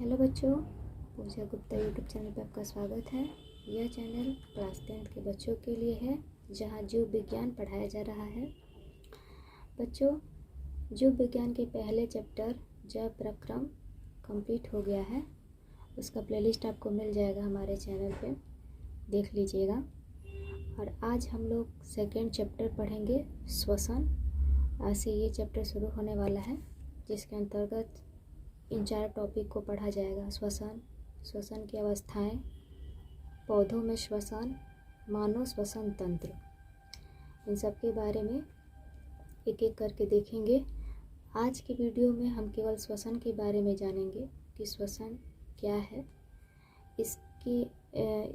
Hello बच्चों, पूजा Gupta YouTube channel पर आपका स्वागत है। यह चैनल क्लास 10 के बच्चों के लिए है, जहां जीव विज्ञान पढ़ाया जा रहा है। बच्चों, जीव विज्ञान के पहले चैप्टर जैव प्रक्रम कंप्लीट हो गया है। उसका प्लेलिस्ट आपको मिल जाएगा हमारे चैनल पे, देख लीजिएगा। और आज हम लोग सेकेंड चैप्टर पढ़ेंगे, श्वसन। आज से ये चैप्टर शुरू होने वाला है, जिसके अंतर्गत इन 4 टॉपिक को पढ़ा जाएगा। श्वसन की अवस्थाएं, पौधों में श्वसन, मानव श्वसन तंत्र, इन सब के बारे में एक एक करके देखेंगे। आज की वीडियो में हम केवल श्वसन के बारे में जानेंगे कि श्वसन क्या है,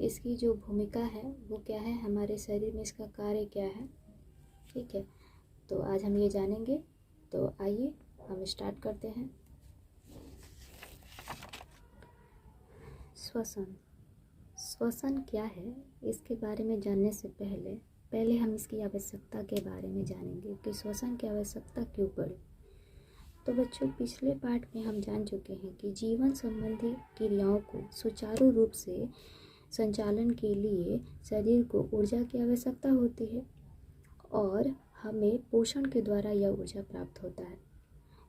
इसकी जो भूमिका है वो क्या है, हमारे शरीर में इसका कार्य क्या है। ठीक है, तो आज हम ये जानेंगे। तो आइए हम स्टार्ट करते हैं। श्वसन क्या है, इसके बारे में जानने से पहले हम इसकी आवश्यकता के बारे में जानेंगे कि श्वसन की आवश्यकता क्यों पड़ी। तो बच्चों, पिछले पार्ट में हम जान चुके हैं कि जीवन संबंधी क्रियाओं को सुचारू रूप से संचालन के लिए शरीर को ऊर्जा की आवश्यकता होती है और हमें पोषण के द्वारा यह ऊर्जा प्राप्त होता है।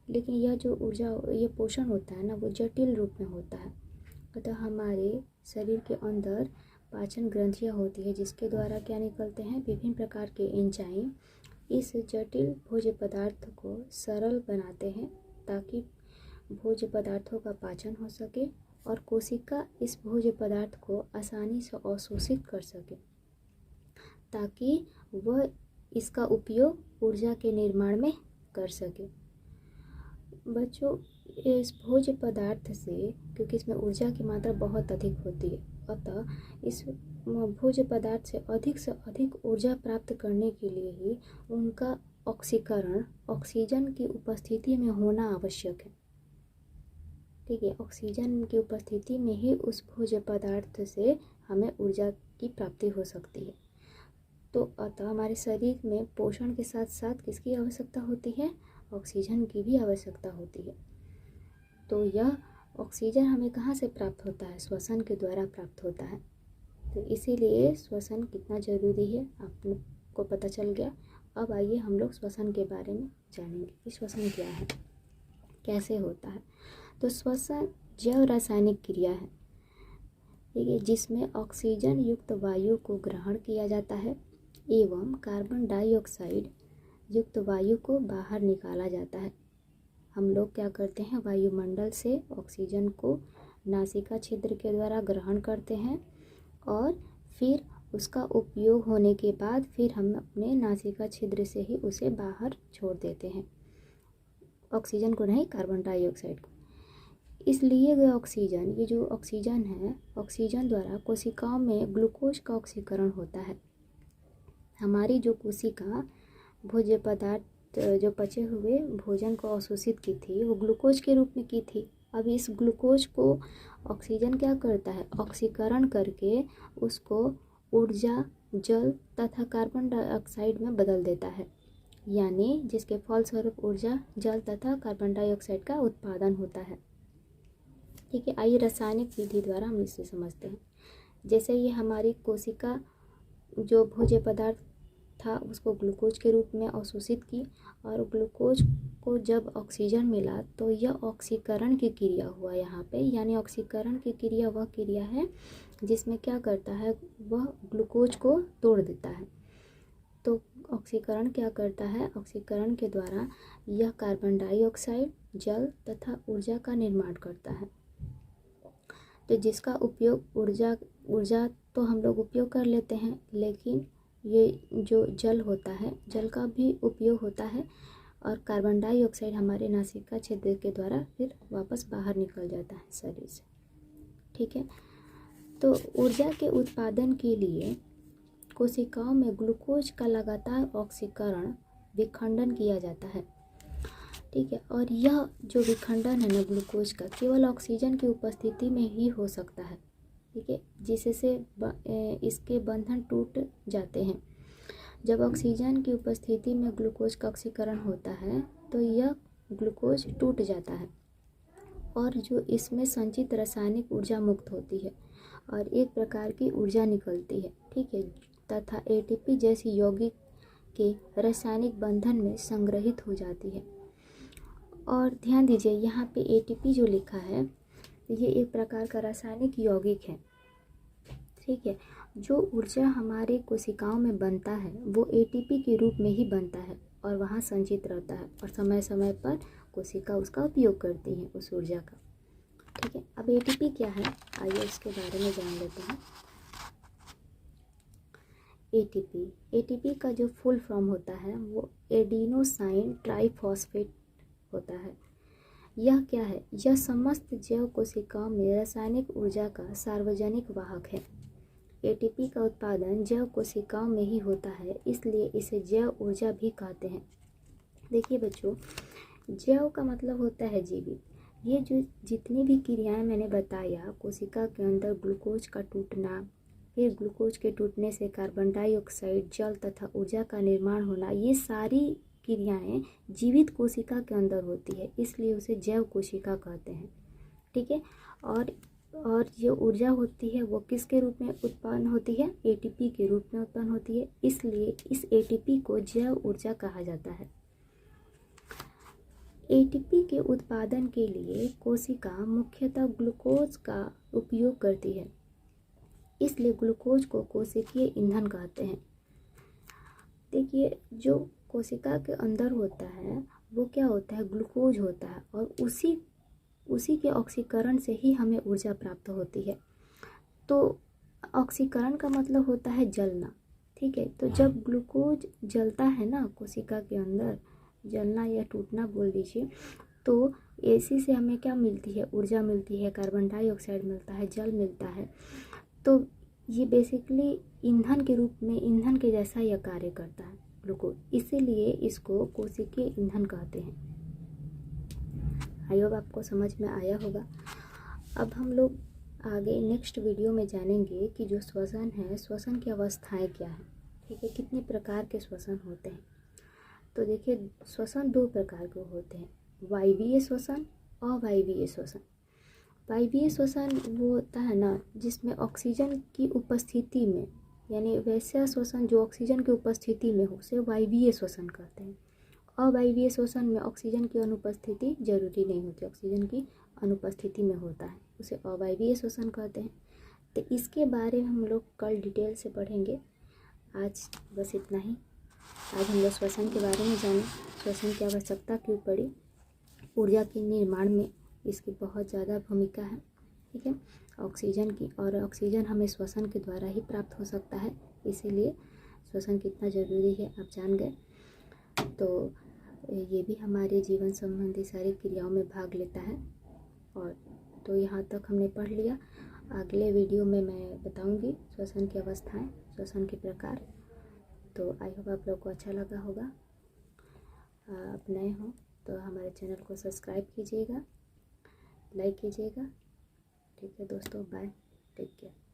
लेकिन यह जो ऊर्जा, ये पोषण होता है ना, वो जटिल रूप में होता है। अतः हमारे शरीर के अंदर पाचन ग्रंथियाँ होती है, जिसके द्वारा क्या निकलते हैं, विभिन्न प्रकार के एंजाइम इस जटिल भोज्य पदार्थ को सरल बनाते हैं, ताकि भोज्य पदार्थों का पाचन हो सके और कोशिका इस भोज्य पदार्थ को आसानी से अवशोषित कर सके, ताकि वह इसका उपयोग ऊर्जा के निर्माण में कर सके। बच्चों, इस भोज्य पदार्थ से, क्योंकि इसमें ऊर्जा की मात्रा बहुत अधिक होती है, अतः इस भोज्य पदार्थ से अधिक ऊर्जा प्राप्त करने के लिए ही उनका ऑक्सीकरण, ऑक्सीजन की उपस्थिति में होना आवश्यक है। ठीक है, ऑक्सीजन की उपस्थिति में ही उस भोज्य पदार्थ से हमें ऊर्जा की प्राप्ति हो सकती है। तो अतः हमारे शरीर में पोषण के साथ साथ किसकी आवश्यकता होती है, ऑक्सीजन की भी आवश्यकता होती है। तो यह ऑक्सीजन हमें कहाँ से प्राप्त होता है, श्वसन के द्वारा प्राप्त होता है। तो इसीलिए श्वसन कितना जरूरी है आप लोग को पता चल गया। अब आइए हम लोग श्वसन के बारे में जानेंगे कि श्वसन क्या है, कैसे होता है। तो श्वसन जैव रासायनिक क्रिया है, ठीक है, जिसमें ऑक्सीजन युक्त वायु को ग्रहण किया जाता है एवं कार्बन डाइऑक्साइड युक्त वायु को बाहर निकाला जाता है। हम लोग क्या करते हैं, वायुमंडल से ऑक्सीजन को नासिका छिद्र के द्वारा ग्रहण करते हैं और फिर उसका उपयोग होने के बाद फिर हम अपने नासिका छिद्र से ही उसे बाहर छोड़ देते हैं, ऑक्सीजन को नहीं, कार्बन डाइऑक्साइड को। इसलिए ये ऑक्सीजन, ये जो ऑक्सीजन है, ऑक्सीजन द्वारा कोशिकाओं में ग्लूकोज का ऑक्सीकरण होता है। हमारी जो कोशिका भोज्य पदार्थ, जो पचे हुए भोजन को अवशोषित की थी, वो ग्लूकोज के रूप में की थी। अब इस ग्लूकोज को ऑक्सीजन क्या करता है, ऑक्सीकरण करके उसको ऊर्जा, जल तथा कार्बन डाइऑक्साइड में बदल देता है, यानी जिसके फलस्वरूप ऊर्जा, जल तथा कार्बन डाइऑक्साइड का उत्पादन होता है। ठीक है, आइए रासायनिक विधि द्वारा हम इसे समझते हैं। जैसे ये हमारी कोशिका जो भोज्य पदार्थ था उसको ग्लूकोज के रूप में अवशोषित की, और ग्लूकोज को जब ऑक्सीजन मिला तो यह ऑक्सीकरण की क्रिया हुआ यहाँ पे, यानी ऑक्सीकरण की क्रिया वह क्रिया है जिसमें क्या करता है, वह ग्लूकोज को तोड़ देता है। तो ऑक्सीकरण क्या करता है, ऑक्सीकरण के द्वारा यह कार्बन डाइऑक्साइड, जल तथा ऊर्जा का निर्माण करता है। तो जिसका उपयोग ऊर्जा तो हम लोग उपयोग कर लेते हैं, लेकिन ये जो जल होता है, जल का भी उपयोग होता है, और कार्बन डाइऑक्साइड हमारे नासिका छिद्र के द्वारा फिर वापस बाहर निकल जाता है शरीर से। ठीक है, तो ऊर्जा के उत्पादन के लिए कोशिकाओं में ग्लूकोज का लगातार ऑक्सीकरण, विखंडन किया जाता है। ठीक है, और यह जो विखंडन है ना ग्लूकोज का, केवल ऑक्सीजन की उपस्थिति में ही हो सकता है। ठीक है, जिससे इसके बंधन टूट जाते हैं। जब ऑक्सीजन की उपस्थिति में ग्लूकोज का ऑक्सीकरण होता है तो यह ग्लूकोज टूट जाता है और जो इसमें संचित रासायनिक ऊर्जा मुक्त होती है और एक प्रकार की ऊर्जा निकलती है, ठीक है, तथा एटीपी जैसी यौगिक के रासायनिक बंधन में संग्रहित हो जाती है। और ध्यान दीजिए यहाँ पे एटीपी जो लिखा है ये एक प्रकार का रासायनिक यौगिक है, ठीक है। जो ऊर्जा हमारे कोशिकाओं में बनता है वो एटीपी के रूप में ही बनता है और वहाँ संचित रहता है और समय समय पर कोशिका उसका उपयोग करती है उस ऊर्जा का, ठीक है। अब एटीपी क्या है, आइए इसके बारे में जान लेते हैं। एटीपी का जो फुल फॉर्म होता है वो एडिनोसाइन ट्राइफॉस्फेट होता है। यह क्या है, यह समस्त जैव कोशिकाओं में रासायनिक ऊर्जा का सार्वजनिक वाहक है। एटीपी का उत्पादन जैव कोशिकाओं में ही होता है, इसलिए इसे जैव ऊर्जा भी कहते हैं। देखिए बच्चों, जैव का मतलब होता है जीवित। ये जो जितनी भी क्रियाएं मैंने बताया, कोशिका के अंदर ग्लूकोज का टूटना, फिर ग्लूकोज के टूटने से कार्बन डाइऑक्साइड, जल तथा ऊर्जा का निर्माण होना, ये सारी क्रियाएं जीवित कोशिका के अंदर होती है, इसलिए उसे जैव कोशिका कहते हैं, ठीक है। और जो ऊर्जा होती है वो किसके रूप में उत्पन्न होती है, एटीपी के रूप में उत्पन्न होती है, इसलिए इस एटीपी को जैव ऊर्जा कहा जाता है। एटीपी के उत्पादन के लिए कोशिका मुख्यतः ग्लूकोज का उपयोग करती है, इसलिए ग्लूकोज को कोशिकीय ईंधन कहते हैं। देखिए जो कोशिका के अंदर होता है वो क्या होता है, ग्लूकोज होता है और उसी के ऑक्सीकरण से ही हमें ऊर्जा प्राप्त होती है। तो ऑक्सीकरण का मतलब होता है जलना, ठीक है। तो जब ग्लूकोज जलता है ना कोशिका के अंदर, जलना या टूटना बोल दीजिए, तो इसी से हमें क्या मिलती है, ऊर्जा मिलती है, कार्बन डाइऑक्साइड मिलता है, जल मिलता है। तो ये बेसिकली ईंधन के रूप में, ईंधन के जैसा यह कार्य करता है ग्लूकोज, इसीलिए इसको कोशिकीय ईंधन कहते हैं। आई होप आपको समझ में आया होगा। अब हम लोग आगे नेक्स्ट वीडियो में जानेंगे कि जो श्वसन है, श्वसन की अवस्थाएं क्या है, ठीक है, कितने प्रकार के श्वसन होते हैं। तो देखिए श्वसन दो प्रकार के होते हैं, वायवीय श्वसन, अवायवीय श्वसन। वायवीय श्वसन वो होता है ना जिसमें ऑक्सीजन की उपस्थिति में, यानी वैसा श्वसन जो ऑक्सीजन की उपस्थिति में हो, उसे वायवीय श्वसन कहते हैं। अवायवीय श्वसन में ऑक्सीजन की अनुपस्थिति जरूरी नहीं होती, ऑक्सीजन की अनुपस्थिति में होता है, उसे अवायवीय श्वसन कहते हैं। तो इसके बारे में हम लोग कल डिटेल से पढ़ेंगे। आज बस इतना ही। आज हम लोग श्वसन के बारे में जाने, श्वसन की आवश्यकता क्यों पड़ी, ऊर्जा के निर्माण में इसकी बहुत ज़्यादा भूमिका है, ठीक है, ऑक्सीजन की, और ऑक्सीजन हमें श्वसन के द्वारा ही प्राप्त हो सकता है, इसीलिए श्वसन कितना ज़रूरी है आप जान गए। तो ये भी हमारे जीवन संबंधी सारी क्रियाओं में भाग लेता है। और तो यहाँ तक हमने पढ़ लिया। अगले वीडियो में मैं बताऊँगी श्वसन की अवस्थाएं, श्वसन के प्रकार। तो आई होप आप लोग को अच्छा लगा होगा। आप नए हो तो हमारे चैनल को सब्सक्राइब कीजिएगा, लाइक कीजिएगा, ठीक है दोस्तों, बाय, टेक केयर।